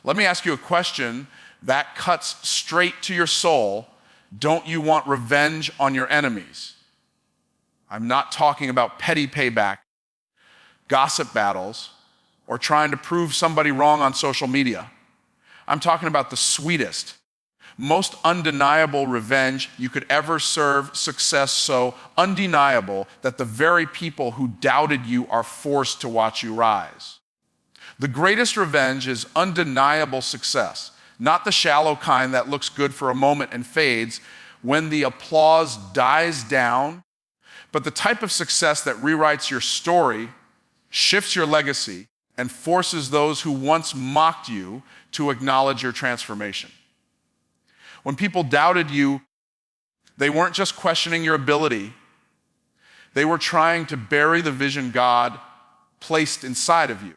Let me ask you a question that cuts straight to your soul. Don't you want revenge on your enemies? I'm not talking about petty payback, gossip battles, or trying to prove somebody wrong on social media. I'm talking about the sweetest, most undeniable revenge you could ever serve success, so undeniable that the very people who doubted you are forced to watch you rise. The greatest revenge is undeniable success, not the shallow kind that looks good for a moment and fades when the applause dies down, but the type of success that rewrites your story, shifts your legacy, and forces those who once mocked you to acknowledge your transformation. When people doubted you, they weren't just questioning your ability. They were trying to bury the vision God placed inside of you.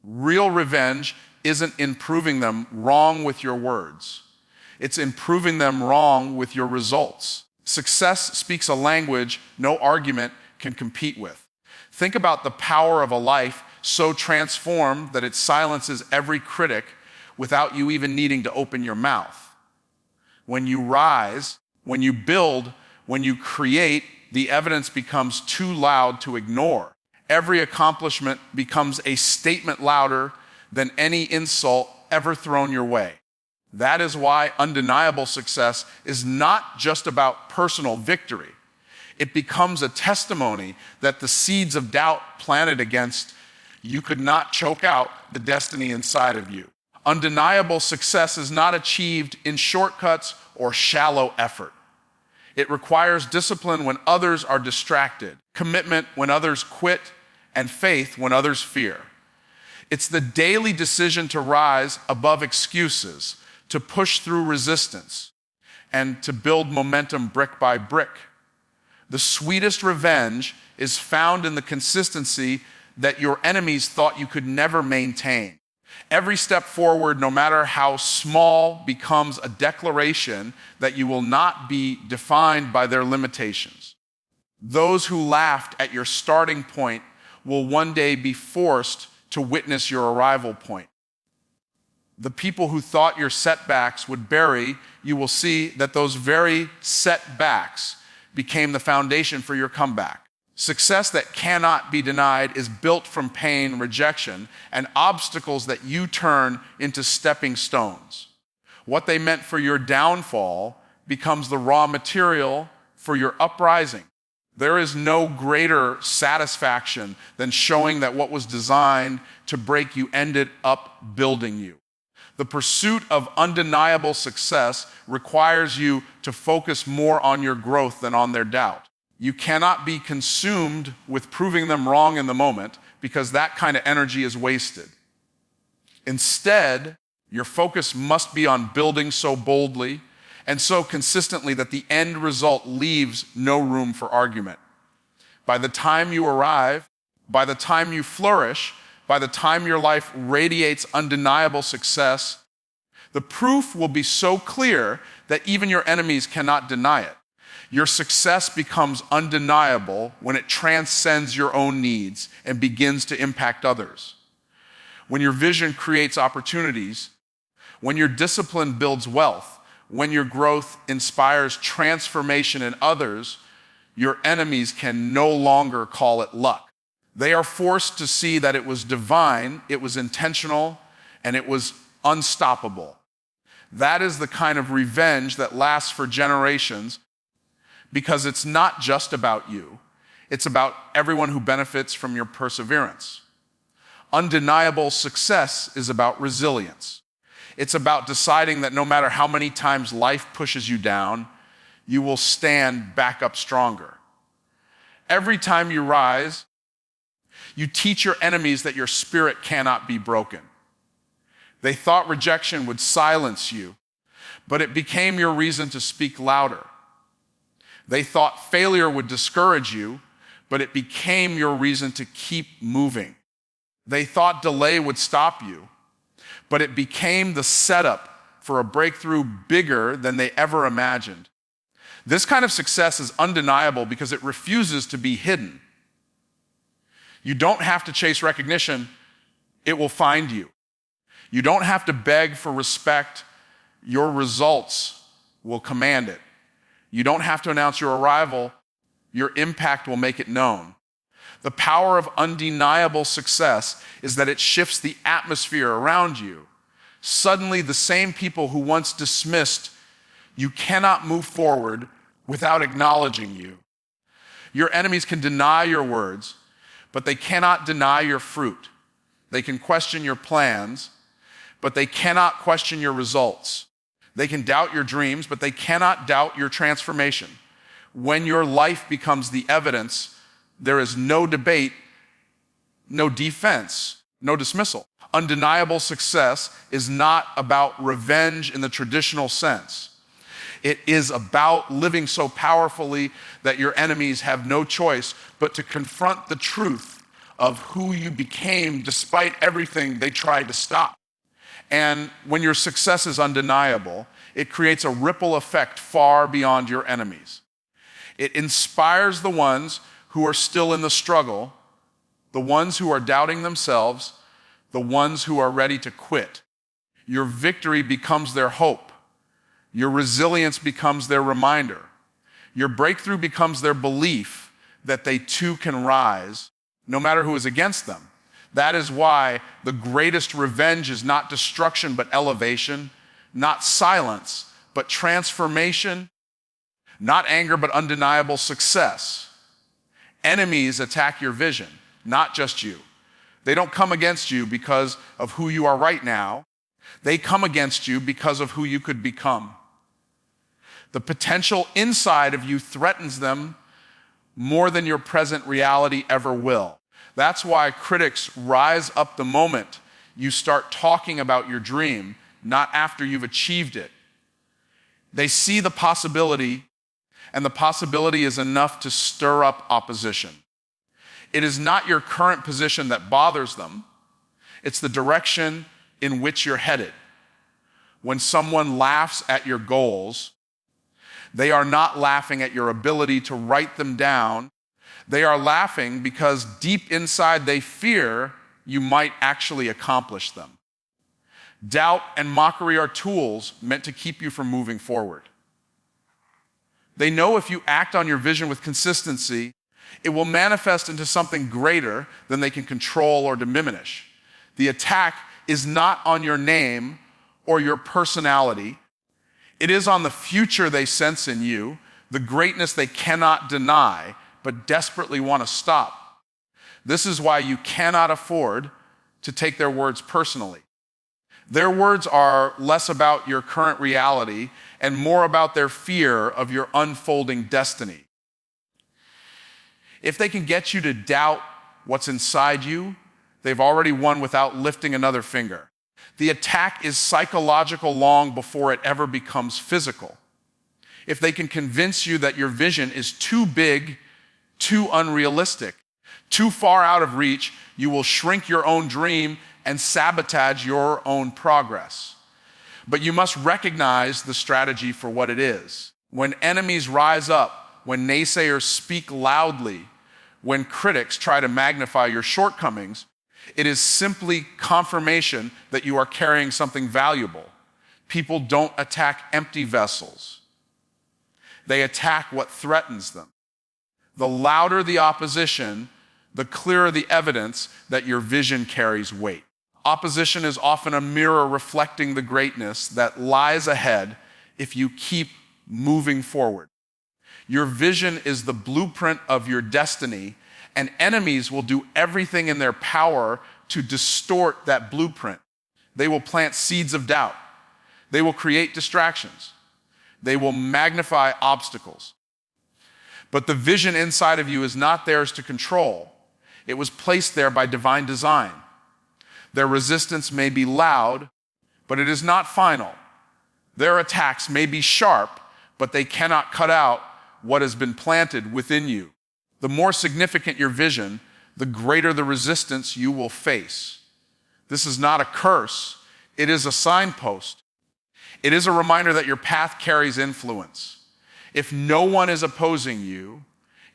Real revenge isn't in proving them wrong with your words. It's in proving them wrong with your results. Success speaks a language no argument can compete with. Think about the power of a life so transformed that it silences every critic without you even needing to open your mouth. When you rise, when you build, when you create, the evidence becomes too loud to ignore. Every accomplishment becomes a statement louder than any insult ever thrown your way. That is why undeniable success is not just about personal victory. It becomes a testimony that the seeds of doubt planted against you could not choke out the destiny inside of you. Undeniable success is not achieved in shortcuts or shallow effort. It requires discipline when others are distracted, commitment when others quit, and faith when others fear. It's the daily decision to rise above excuses, to push through resistance, and to build momentum brick by brick. The sweetest revenge is found in the consistency that your enemies thought you could never maintain. Every step forward, no matter how small, becomes a declaration that you will not be defined by their limitations. Those who laughed at your starting point will one day be forced to witness your arrival point. The people who thought your setbacks would bury, you will see that those very setbacks became the foundation for your comeback. Success that cannot be denied is built from pain, rejection, and obstacles that you turn into stepping stones. What they meant for your downfall becomes the raw material for your uprising. There is no greater satisfaction than showing that what was designed to break you ended up building you. The pursuit of undeniable success requires you to focus more on your growth than on their doubt. You cannot be consumed with proving them wrong in the moment because that kind of energy is wasted. Instead, your focus must be on building so boldly and so consistently that the end result leaves no room for argument. By the time you arrive, by the time you flourish, by the time your life radiates undeniable success, the proof will be so clear that even your enemies cannot deny it. Your success becomes undeniable when it transcends your own needs and begins to impact others. When your vision creates opportunities, when your discipline builds wealth, when your growth inspires transformation in others, your enemies can no longer call it luck. They are forced to see that it was divine, it was intentional, and it was unstoppable. That is the kind of revenge that lasts for generations, because it's not just about you. It's about everyone who benefits from your perseverance. Undeniable success is about resilience. It's about deciding that no matter how many times life pushes you down, you will stand back up stronger. Every time you rise, you teach your enemies that your spirit cannot be broken. They thought rejection would silence you, but it became your reason to speak louder. They thought failure would discourage you, but it became your reason to keep moving. They thought delay would stop you, but it became the setup for a breakthrough bigger than they ever imagined. This kind of success is undeniable because it refuses to be hidden. You don't have to chase recognition, it will find you. You don't have to beg for respect. Your results will command it. You don't have to announce your arrival. Your impact will make it known. The power of undeniable success is that it shifts the atmosphere around you. Suddenly, the same people who once dismissed you cannot move forward without acknowledging you. Your enemies can deny your words, but they cannot deny your fruit. They can question your plans, but they cannot question your results. They can doubt your dreams, but they cannot doubt your transformation. When your life becomes the evidence, there is no debate, no defense, no dismissal. Undeniable success is not about revenge in the traditional sense. It is about living so powerfully that your enemies have no choice but to confront the truth of who you became despite everything they tried to stop. And when your success is undeniable, it creates a ripple effect far beyond your enemies. It inspires the ones who are still in the struggle, the ones who are doubting themselves, the ones who are ready to quit. Your victory becomes their hope. Your resilience becomes their reminder. Your breakthrough becomes their belief that they too can rise, no matter who is against them. That is why the greatest revenge is not destruction, but elevation, not silence, but transformation, not anger, but undeniable success. Enemies attack your vision, not just you. They don't come against you because of who you are right now. They come against you because of who you could become. The potential inside of you threatens them more than your present reality ever will. That's why critics rise up the moment you start talking about your dream, not after you've achieved it. They see the possibility, and the possibility is enough to stir up opposition. It is not your current position that bothers them. It's the direction in which you're headed. When someone laughs at your goals, they are not laughing at your ability to write them down. They are laughing because deep inside they fear you might actually accomplish them. Doubt and mockery are tools meant to keep you from moving forward. They know if you act on your vision with consistency, it will manifest into something greater than they can control or diminish. The attack is not on your name or your personality. It is on the future they sense in you, the greatness they cannot deny, but desperately want to stop. This is why you cannot afford to take their words personally. Their words are less about your current reality and more about their fear of your unfolding destiny. If they can get you to doubt what's inside you, they've already won without lifting another finger. The attack is psychological long before it ever becomes physical. If they can convince you that your vision is too big, too unrealistic, too far out of reach, you will shrink your own dream and sabotage your own progress. But you must recognize the strategy for what it is. When enemies rise up, when naysayers speak loudly, when critics try to magnify your shortcomings, it is simply confirmation that you are carrying something valuable. People don't attack empty vessels. They attack what threatens them. The louder the opposition, the clearer the evidence that your vision carries weight. Opposition is often a mirror reflecting the greatness that lies ahead if you keep moving forward. Your vision is the blueprint of your destiny, and enemies will do everything in their power to distort that blueprint. They will plant seeds of doubt. They will create distractions. They will magnify obstacles. But the vision inside of you is not theirs to control. It was placed there by divine design. Their resistance may be loud, but it is not final. Their attacks may be sharp, but they cannot cut out what has been planted within you. The more significant your vision, the greater the resistance you will face. This is not a curse. It is a signpost. It is a reminder that your path carries influence. If no one is opposing you,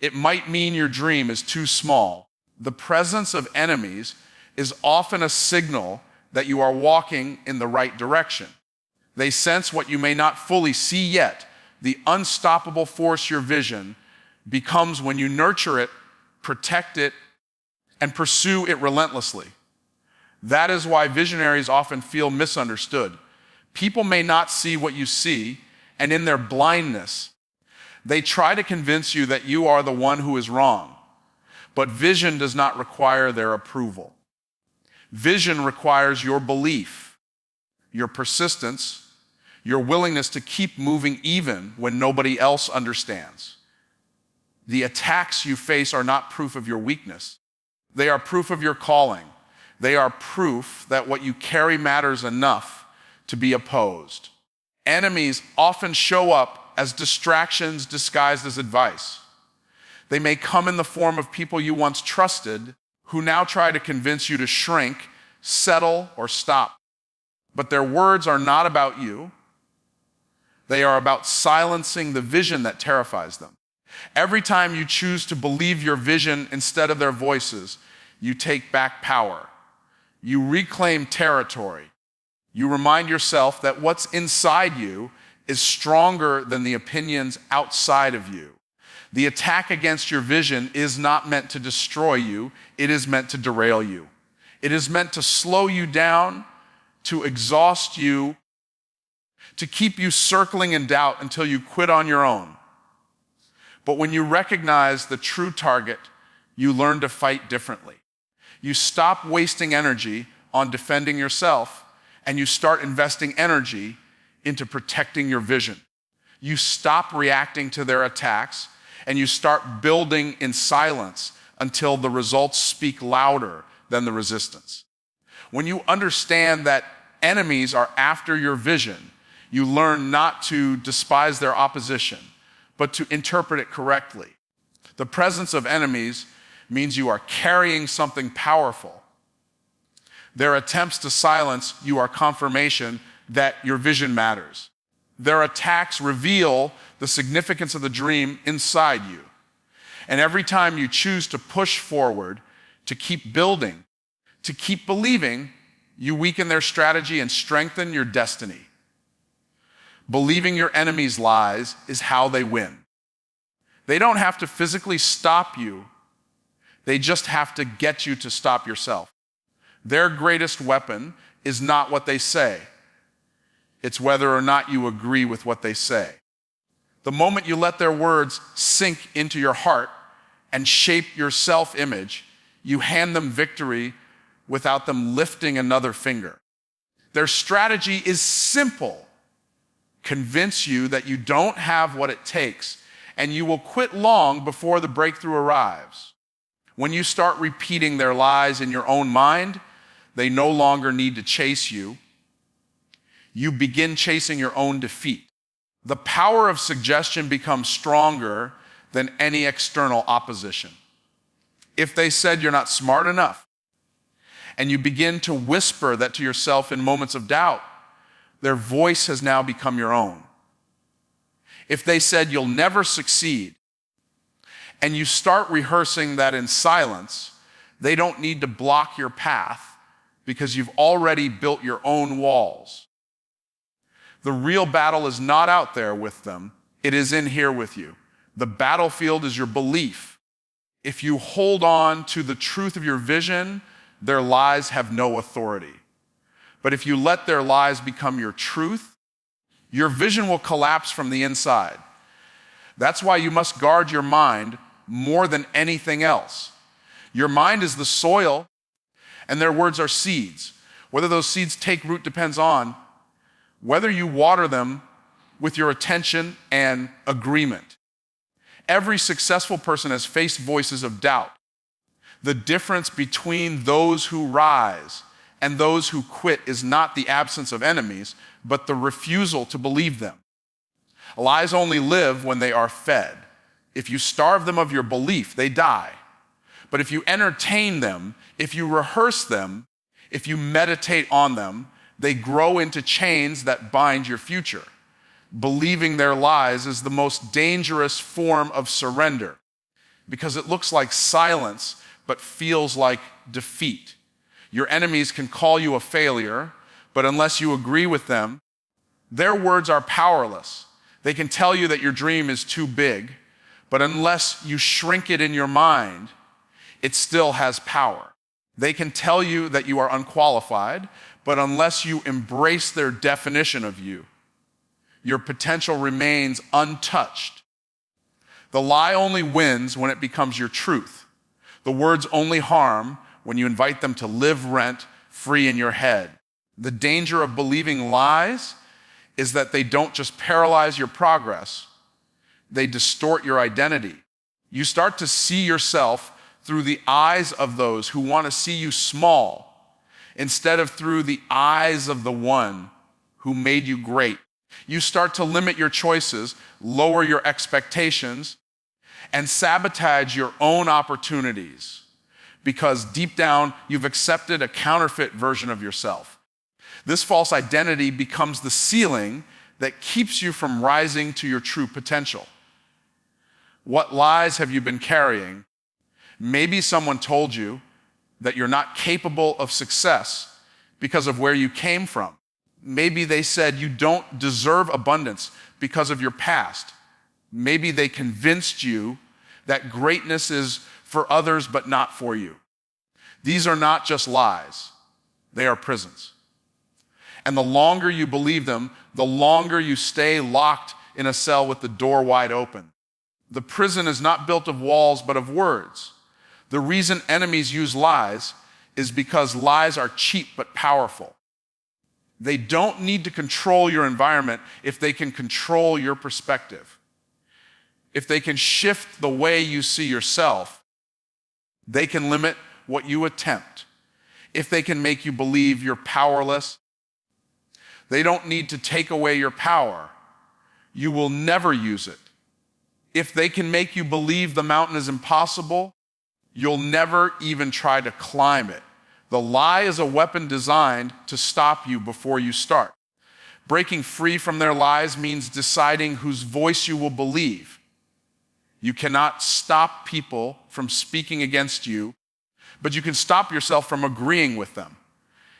it might mean your dream is too small. The presence of enemies is often a signal that you are walking in the right direction. They sense what you may not fully see yet, the unstoppable force your vision becomes when you nurture it, protect it, and pursue it relentlessly. That is why visionaries often feel misunderstood. People may not see what you see, and in their blindness, they try to convince you that you are the one who is wrong. But vision does not require their approval. Vision requires your belief, your persistence, your willingness to keep moving even when nobody else understands. The attacks you face are not proof of your weakness. They are proof of your calling. They are proof that what you carry matters enough to be opposed. Enemies often show up as distractions disguised as advice. They may come in the form of people you once trusted who now try to convince you to shrink, settle, or stop. But their words are not about you. They are about silencing the vision that terrifies them. Every time you choose to believe your vision instead of their voices, you take back power. You reclaim territory. You remind yourself that what's inside you is stronger than the opinions outside of you. The attack against your vision is not meant to destroy you. It is meant to derail you. It is meant to slow you down, to exhaust you, to keep you circling in doubt until you quit on your own. But when you recognize the true target, you learn to fight differently. You stop wasting energy on defending yourself, and you start investing energy into protecting your vision. You stop reacting to their attacks, and you start building in silence until the results speak louder than the resistance. When you understand that enemies are after your vision, you learn not to despise their opposition, but to interpret it correctly. The presence of enemies means you are carrying something powerful. Their attempts to silence you are confirmation that your vision matters. Their attacks reveal the significance of the dream inside you. And every time you choose to push forward, to keep building, to keep believing, you weaken their strategy and strengthen your destiny. Believing your enemy's lies is how they win. They don't have to physically stop you. They just have to get you to stop yourself. Their greatest weapon is not what they say. It's whether or not you agree with what they say. The moment you let their words sink into your heart and shape your self-image, you hand them victory without them lifting another finger. Their strategy is simple. Convince you that you don't have what it takes, and you will quit long before the breakthrough arrives. When you start repeating their lies in your own mind, they no longer need to chase you. You begin chasing your own defeat. The power of suggestion becomes stronger than any external opposition. If they said you're not smart enough, and you begin to whisper that to yourself in moments of doubt, their voice has now become your own. If they said you'll never succeed, and you start rehearsing that in silence, they don't need to block your path because you've already built your own walls. The real battle is not out there with them, it is in here with you. The battlefield is your belief. If you hold on to the truth of your vision, their lies have no authority. But if you let their lies become your truth, your vision will collapse from the inside. That's why you must guard your mind more than anything else. Your mind is the soil, and their words are seeds. Whether those seeds take root depends on whether you water them with your attention and agreement. Every successful person has faced voices of doubt. The difference between those who rise and those who quit is not the absence of enemies, but the refusal to believe them. Lies only live when they are fed. If you starve them of your belief, they die. But if you entertain them, if you rehearse them, if you meditate on them, they grow into chains that bind your future. Believing their lies is the most dangerous form of surrender because it looks like silence but feels like defeat. Your enemies can call you a failure, but unless you agree with them, their words are powerless. They can tell you that your dream is too big, but unless you shrink it in your mind, it still has power. They can tell you that you are unqualified, but unless you embrace their definition of you, your potential remains untouched. The lie only wins when it becomes your truth. The words only harm when you invite them to live rent-free in your head. The danger of believing lies is that they don't just paralyze your progress, they distort your identity. You start to see yourself through the eyes of those who want to see you small, instead of through the eyes of the one who made you great. You start to limit your choices, lower your expectations, and sabotage your own opportunities because deep down you've accepted a counterfeit version of yourself. This false identity becomes the ceiling that keeps you from rising to your true potential. What lies have you been carrying? Maybe someone told you that you're not capable of success because of where you came from. Maybe they said you don't deserve abundance because of your past. Maybe they convinced you that greatness is for others but not for you. These are not just lies, they are prisons. And the longer you believe them, the longer you stay locked in a cell with the door wide open. The prison is not built of walls but of words. The reason enemies use lies is because lies are cheap but powerful. They don't need to control your environment if they can control your perspective. If they can shift the way you see yourself, they can limit what you attempt. If they can make you believe you're powerless, they don't need to take away your power. You will never use it. If they can make you believe the mountain is impossible, you'll never even try to climb it. The lie is a weapon designed to stop you before you start. Breaking free from their lies means deciding whose voice you will believe. You cannot stop people from speaking against you, but you can stop yourself from agreeing with them.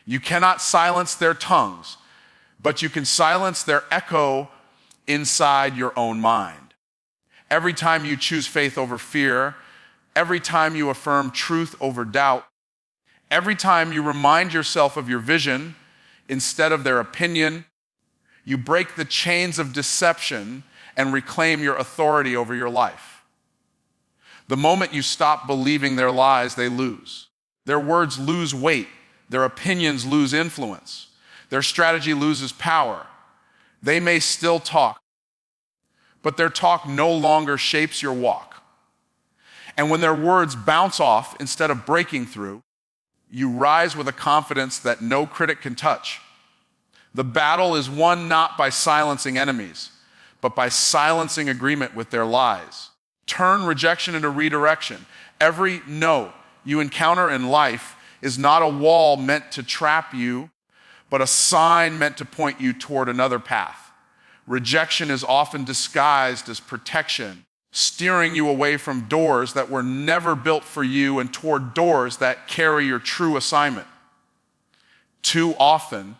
You cannot silence their tongues, but you can silence their echo inside your own mind. Every time you choose faith over fear, every time you affirm truth over doubt, every time you remind yourself of your vision instead of their opinion, you break the chains of deception and reclaim your authority over your life. The moment you stop believing their lies, they lose. Their words lose weight. Their opinions lose influence. Their strategy loses power. They may still talk, but their talk no longer shapes your walk. And when their words bounce off instead of breaking through, you rise with a confidence that no critic can touch. The battle is won not by silencing enemies, but by silencing agreement with their lies. Turn rejection into redirection. Every no you encounter in life is not a wall meant to trap you, but a sign meant to point you toward another path. Rejection is often disguised as protection, steering you away from doors that were never built for you and toward doors that carry your true assignment. Too often,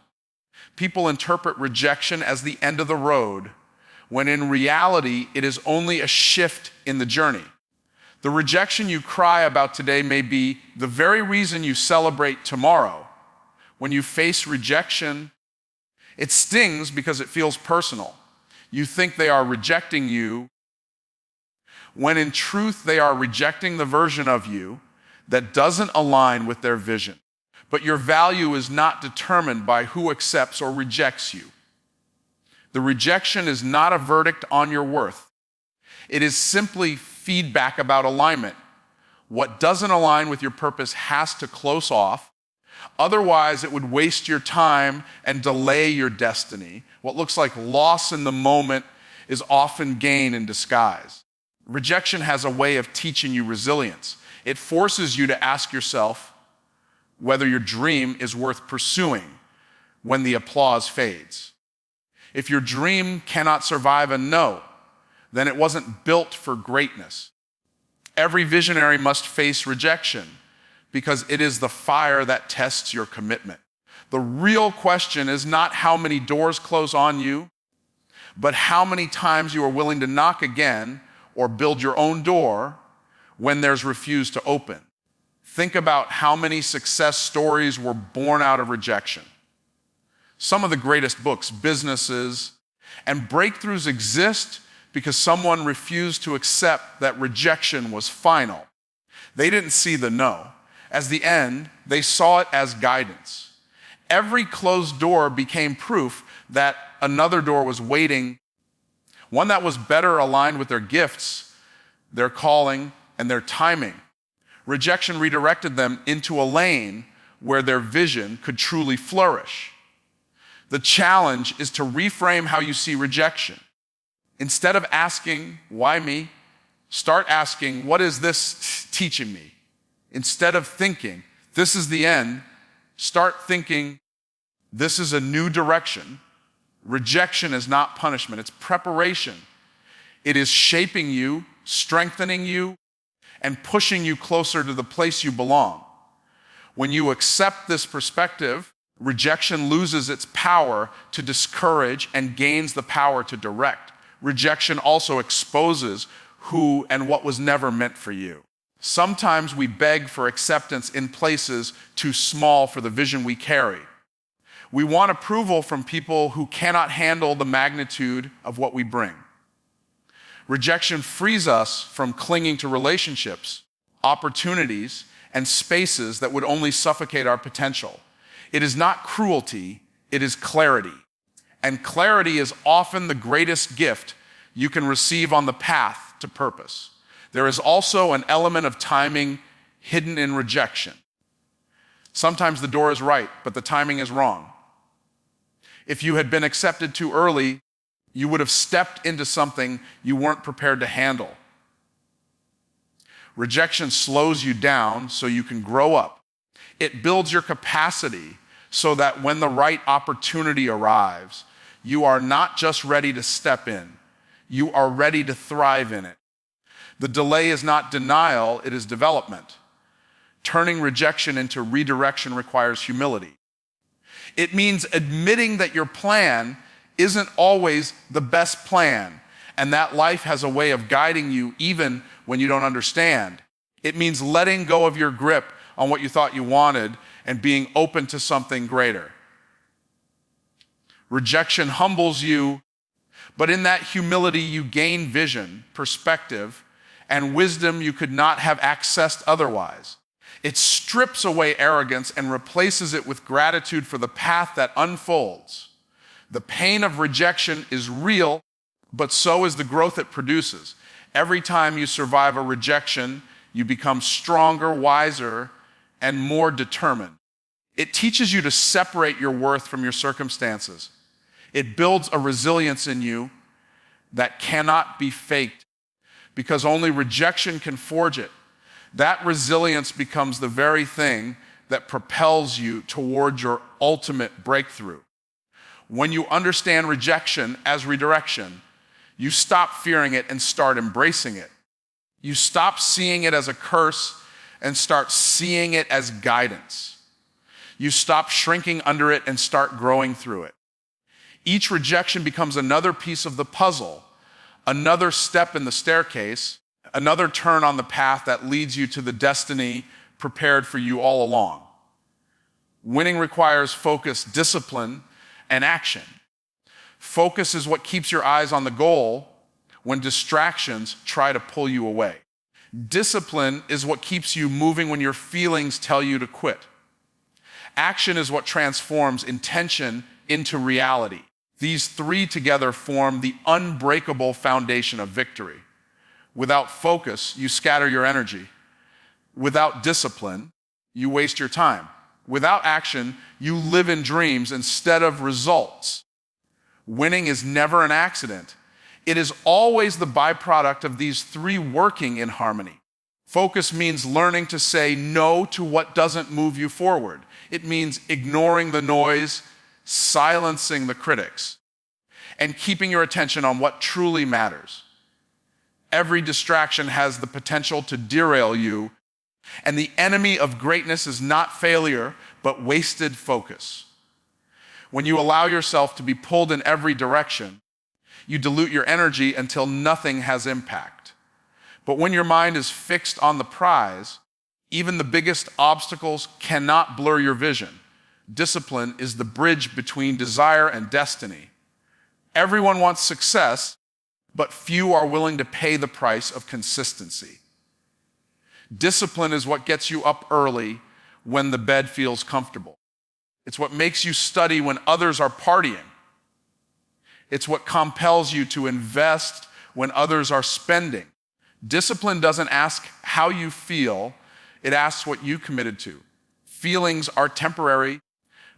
people interpret rejection as the end of the road, when in reality, it is only a shift in the journey. The rejection you cry about today may be the very reason you celebrate tomorrow. When you face rejection, it stings because it feels personal. You think they are rejecting you, when in truth they are rejecting the version of you that doesn't align with their vision. But your value is not determined by who accepts or rejects you. The rejection is not a verdict on your worth. It is simply feedback about alignment. What doesn't align with your purpose has to close off. Otherwise, it would waste your time and delay your destiny. What looks like loss in the moment is often gain in disguise. Rejection has a way of teaching you resilience. It forces you to ask yourself whether your dream is worth pursuing when the applause fades. If your dream cannot survive a no, then it wasn't built for greatness. Every visionary must face rejection because it is the fire that tests your commitment. The real question is not how many doors close on you, but how many times you are willing to knock again or build your own door when there's refused to open. Think about how many success stories were born out of rejection. Some of the greatest books, businesses, and breakthroughs exist because someone refused to accept that rejection was final. They didn't see the no. As the end, they saw it as guidance. Every closed door became proof that another door was waiting, one that was better aligned with their gifts, their calling, and their timing. Rejection redirected them into a lane where their vision could truly flourish. The challenge is to reframe how you see rejection. Instead of asking, why me? Start asking, what is this teaching me? Instead of thinking, this is the end, start thinking, this is a new direction. Rejection is not punishment, it's preparation. It is shaping you, strengthening you, and pushing you closer to the place you belong. When you accept this perspective, rejection loses its power to discourage and gains the power to direct. Rejection also exposes who and what was never meant for you. Sometimes we beg for acceptance in places too small for the vision we carry. We want approval from people who cannot handle the magnitude of what we bring. Rejection frees us from clinging to relationships, opportunities, and spaces that would only suffocate our potential. It is not cruelty, it is clarity. And clarity is often the greatest gift you can receive on the path to purpose. There is also an element of timing hidden in rejection. Sometimes the door is right, but the timing is wrong. If you had been accepted too early, you would have stepped into something you weren't prepared to handle. Rejection slows you down so you can grow up. It builds your capacity so that when the right opportunity arrives, you are not just ready to step in, you are ready to thrive in it. The delay is not denial, it is development. Turning rejection into redirection requires humility. It means admitting that your plan isn't always the best plan, and that life has a way of guiding you even when you don't understand. It means letting go of your grip on what you thought you wanted and being open to something greater. Rejection humbles you, but in that humility you gain vision, perspective, and wisdom you could not have accessed otherwise. It strips away arrogance and replaces it with gratitude for the path that unfolds. The pain of rejection is real, but so is the growth it produces. Every time you survive a rejection, you become stronger, wiser, and more determined. It teaches you to separate your worth from your circumstances. It builds a resilience in you that cannot be faked, because only rejection can forge it. That resilience becomes the very thing that propels you toward your ultimate breakthrough. When you understand rejection as redirection, you stop fearing it and start embracing it. You stop seeing it as a curse and start seeing it as guidance. You stop shrinking under it and start growing through it. Each rejection becomes another piece of the puzzle, another step in the staircase, another turn on the path that leads you to the destiny prepared for you all along. Winning requires focus, discipline, and action. Focus is what keeps your eyes on the goal when distractions try to pull you away. Discipline is what keeps you moving when your feelings tell you to quit. Action is what transforms intention into reality. These three together form the unbreakable foundation of victory. Without focus, you scatter your energy. Without discipline, you waste your time. Without action, you live in dreams instead of results. Winning is never an accident. It is always the byproduct of these three working in harmony. Focus means learning to say no to what doesn't move you forward. It means ignoring the noise, silencing the critics, and keeping your attention on what truly matters. Every distraction has the potential to derail you And the enemy of greatness is not failure, but wasted focus. When you allow yourself to be pulled in every direction, you dilute your energy until nothing has impact. But when your mind is fixed on the prize, even the biggest obstacles cannot blur your vision. Discipline is the bridge between desire and destiny. Everyone wants success, but few are willing to pay the price of consistency. Discipline is what gets you up early when the bed feels comfortable. It's what makes you study when others are partying. It's what compels you to invest when others are spending. Discipline doesn't ask how you feel, it asks what you committed to. Feelings are temporary,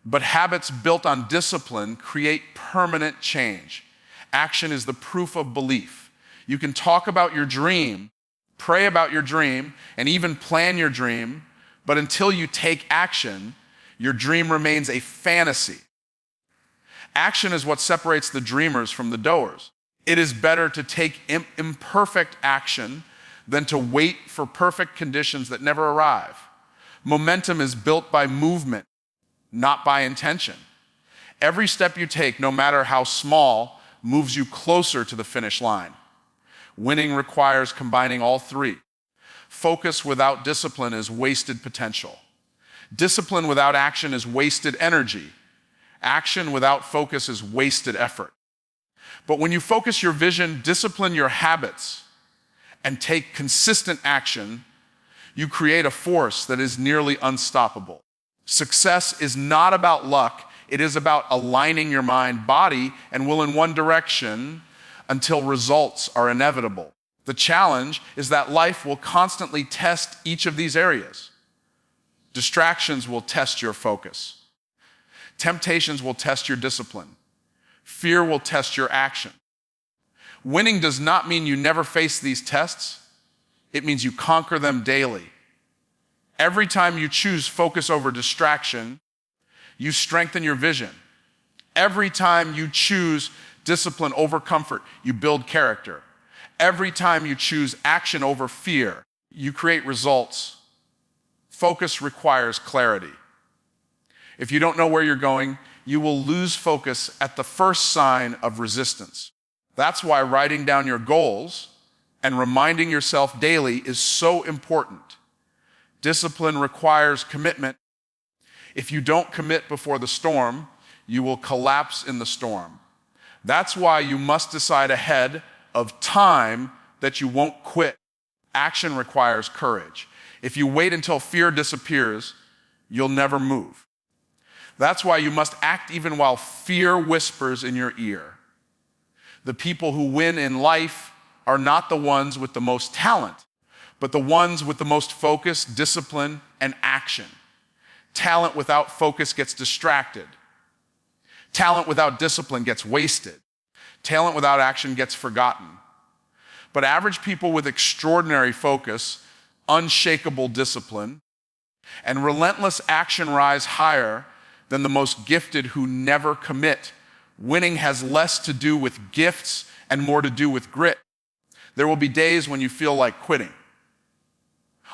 but habits built on discipline create permanent change. Action is the proof of belief. You can talk about your dream, pray about your dream, and even plan your dream, but until you take action, your dream remains a fantasy. Action is what separates the dreamers from the doers. It is better to take imperfect action than to wait for perfect conditions that never arrive. Momentum is built by movement, not by intention. Every step you take, no matter how small, moves you closer to the finish line. Winning requires combining all three. Focus without discipline is wasted potential. Discipline without action is wasted energy. Action without focus is wasted effort. But when you focus your vision, discipline your habits, and take consistent action, you create a force that is nearly unstoppable. Success is not about luck. It is about aligning your mind, body, and will in one direction until results are inevitable. The challenge is that life will constantly test each of these areas. Distractions will test your focus. Temptations will test your discipline. Fear will test your action. Winning does not mean you never face these tests. It means you conquer them daily. Every time you choose focus over distraction, you strengthen your vision. Every time you choose discipline over comfort, you build character. Every time you choose action over fear, you create results. Focus requires clarity. If you don't know where you're going, you will lose focus at the first sign of resistance. That's why writing down your goals and reminding yourself daily is so important. Discipline requires commitment. If you don't commit before the storm, you will collapse in the storm. That's why you must decide ahead of time that you won't quit. Action requires courage. If you wait until fear disappears, you'll never move. That's why you must act even while fear whispers in your ear. The people who win in life are not the ones with the most talent, but the ones with the most focus, discipline, and action. Talent without focus gets distracted. Talent without discipline gets wasted. Talent without action gets forgotten. But average people with extraordinary focus, unshakable discipline, and relentless action rise higher than the most gifted who never commit. Winning has less to do with gifts and more to do with grit. There will be days when you feel like quitting.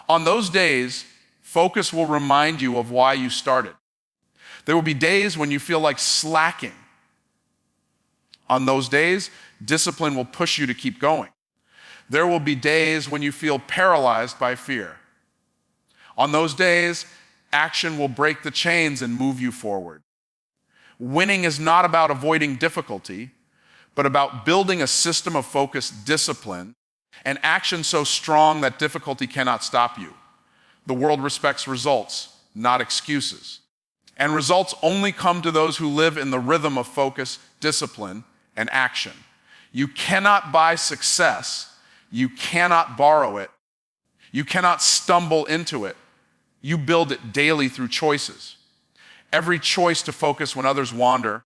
On those days, focus will remind you of why you started. There will be days when you feel like slacking. On those days, discipline will push you to keep going. There will be days when you feel paralyzed by fear. On those days, action will break the chains and move you forward. Winning is not about avoiding difficulty, but about building a system of focused discipline and action so strong that difficulty cannot stop you. The world respects results, not excuses. And results only come to those who live in the rhythm of focus, discipline, and action. You cannot buy success. You cannot borrow it. You cannot stumble into it. You build it daily through choices. Every choice to focus when others wander,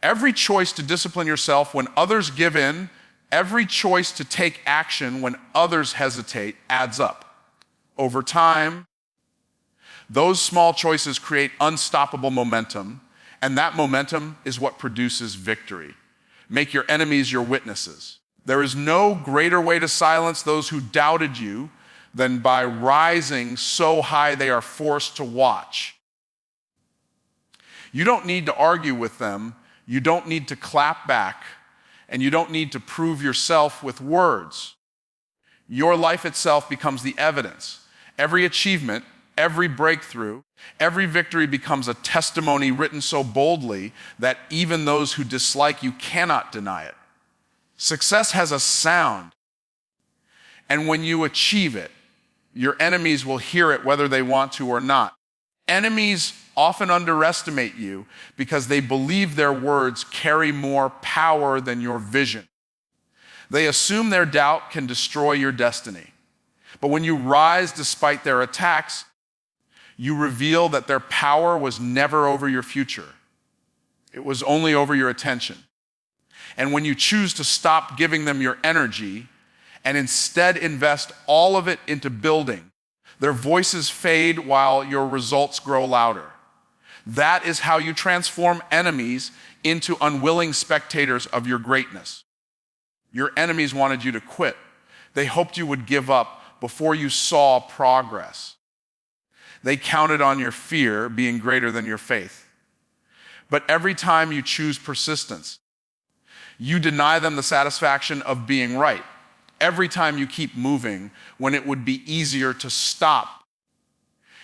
every choice to discipline yourself when others give in, every choice to take action when others hesitate adds up. Over time, those small choices create unstoppable momentum, and that momentum is what produces victory. Make your enemies your witnesses. There is no greater way to silence those who doubted you than by rising so high they are forced to watch. You don't need to argue with them. You don't need to clap back. And you don't need to prove yourself with words. Your life itself becomes the evidence. Every achievement, every breakthrough, every victory becomes a testimony written so boldly that even those who dislike you cannot deny it. Success has a sound. And when you achieve it, your enemies will hear it whether they want to or not. Enemies often underestimate you because they believe their words carry more power than your vision. They assume their doubt can destroy your destiny. But when you rise despite their attacks, you reveal that their power was never over your future. It was only over your attention. And when you choose to stop giving them your energy and instead invest all of it into building, their voices fade while your results grow louder. That is how you transform enemies into unwilling spectators of your greatness. Your enemies wanted you to quit. They hoped you would give up before you saw progress. They counted on your fear being greater than your faith. But every time you choose persistence, you deny them the satisfaction of being right. Every time you keep moving when it would be easier to stop,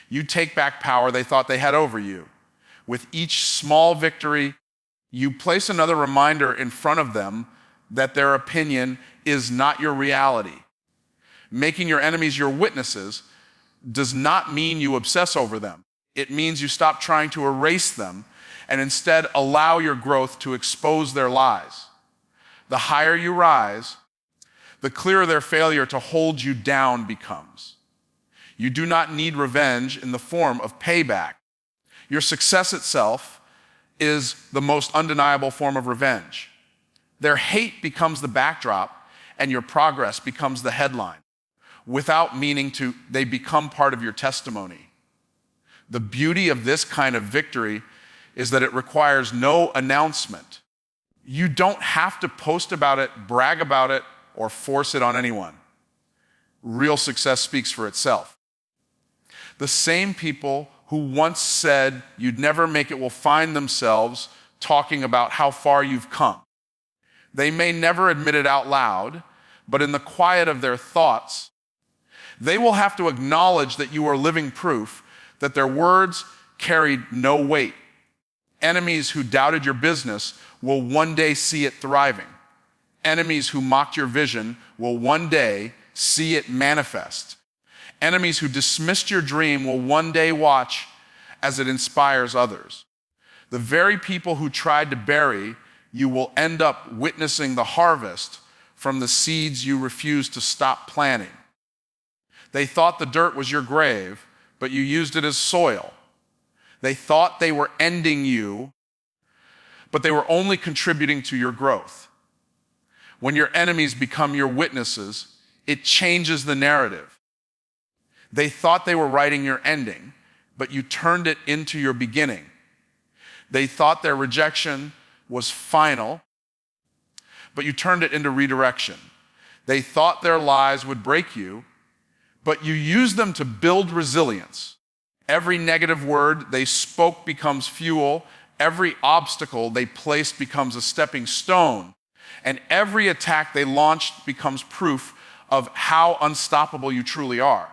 you take back power they thought they had over you. With each small victory, you place another reminder in front of them that their opinion is not your reality. Making your enemies your witnesses does not mean you obsess over them. It means you stop trying to erase them and instead allow your growth to expose their lies. The higher you rise, the clearer their failure to hold you down becomes. You do not need revenge in the form of payback. Your success itself is the most undeniable form of revenge. Their hate becomes the backdrop, and your progress becomes the headline. Without meaning to, they become part of your testimony. The beauty of this kind of victory is that it requires no announcement. You don't have to post about it, brag about it, or force it on anyone. Real success speaks for itself. The same people who once said you'd never make it will find themselves talking about how far you've come. They may never admit it out loud, but in the quiet of their thoughts, they will have to acknowledge that you are living proof that their words carried no weight. Enemies who doubted your business will one day see it thriving. Enemies who mocked your vision will one day see it manifest. Enemies who dismissed your dream will one day watch as it inspires others. The very people who tried to bury you will end up witnessing the harvest from the seeds you refused to stop planting. They thought the dirt was your grave, but you used it as soil. They thought they were ending you, but they were only contributing to your growth. When your enemies become your witnesses, it changes the narrative. They thought they were writing your ending, but you turned it into your beginning. They thought their rejection was final, but you turned it into redirection. They thought their lies would break you, but you used them to build resilience. Every negative word they spoke becomes fuel. Every obstacle they placed becomes a stepping stone. And every attack they launched becomes proof of how unstoppable you truly are.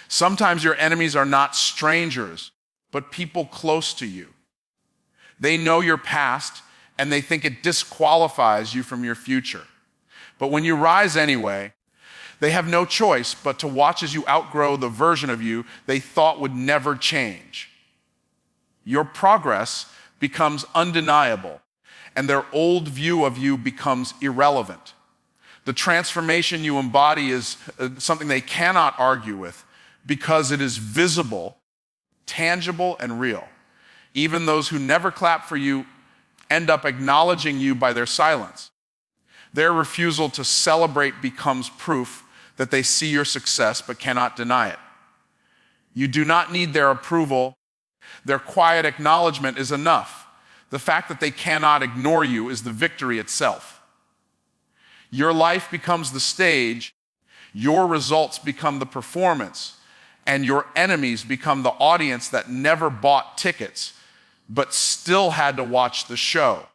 Sometimes your enemies are not strangers, but people close to you. They know your past, and they think it disqualifies you from your future. But when you rise anyway, they have no choice but to watch as you outgrow the version of you they thought would never change. Your progress becomes undeniable, and their old view of you becomes irrelevant. The transformation you embody is something they cannot argue with because it is visible, tangible, and real. Even those who never clap for you end up acknowledging you by their silence. Their refusal to celebrate becomes proof that they see your success but cannot deny it. You do not need their approval. Their quiet acknowledgement is enough. The fact that they cannot ignore you is the victory itself. Your life becomes the stage. Your results become the performance, and your enemies become the audience that never bought tickets, but still had to watch the show.